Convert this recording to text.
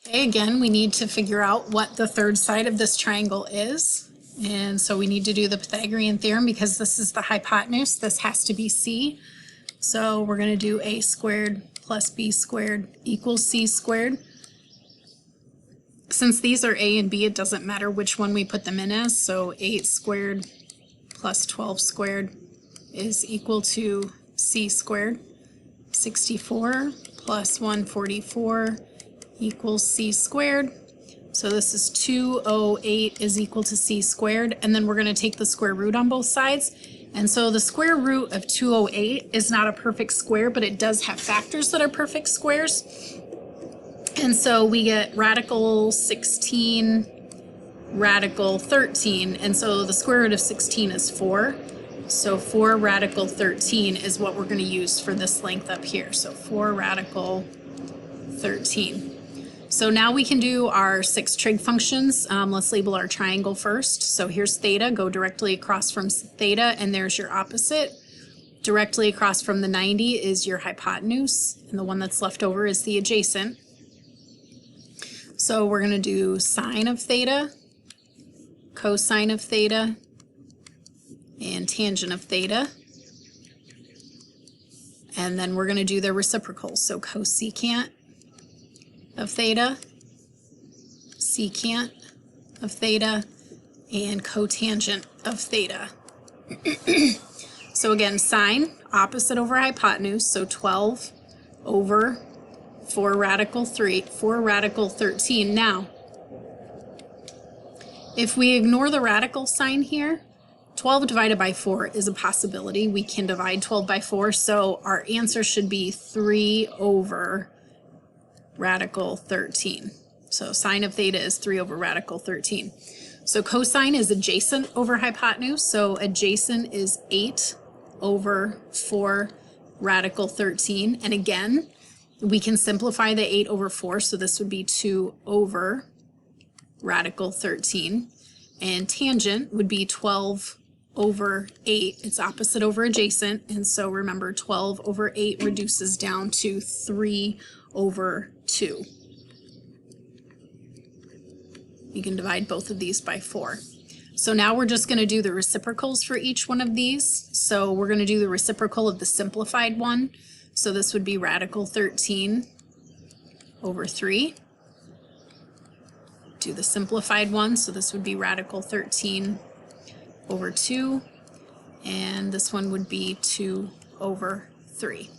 Okay, again, we need to figure out what the third side of this triangle is. And so we need to do the Pythagorean theorem because this is the hypotenuse. This has to be C. So we're going to do a squared plus b squared equals c squared. Since these are a and b, it doesn't matter which one we put them in as. So 8 squared plus 12 squared is equal to c squared. 64 plus 144 equals c squared. So this is 208 is equal to c squared, and then we're going to take the square root on both sides. And so the square root of 208 is not a perfect square, but it does have factors that are perfect squares. And so we get radical 16, radical 13, and so the square root of 16 is 4. So 4 radical 13 is what we're going to use for this length up here. So 4 radical 13. So now we can do our 6 trig functions. Let's label our triangle first. So here's theta, go directly across from theta, and there's your opposite. Directly across from the 90 is your hypotenuse, and the one that's left over is the adjacent. So we're going to do sine of theta, cosine of theta, and tangent of theta. And then we're going to do their reciprocals. So cosecant of theta, secant of theta, and cotangent of theta. So again, sine, opposite over hypotenuse, so 12 over 4 radical 13. Now, if we ignore the radical sign here, 12 divided by 4 is a possibility. We can divide 12 by 4, so our answer should be 3 over radical 13. So sine of theta is 3 over radical 13. So cosine is adjacent over hypotenuse, so adjacent is 8 over 4 radical 13. And again, we can simplify the 8 over 4, so this would be 2 over radical 13. And tangent would be 12 over 8. It's opposite over adjacent, and so remember 12 over 8 reduces down to 3 over 2. You can divide both of these by 4. So now we're just going to do the reciprocals for each one of these. So we're going to do the reciprocal of the simplified one. So this would be radical 13 over 3. Do the simplified one, so this would be radical 13 over 2. And this one would be 2 over 3.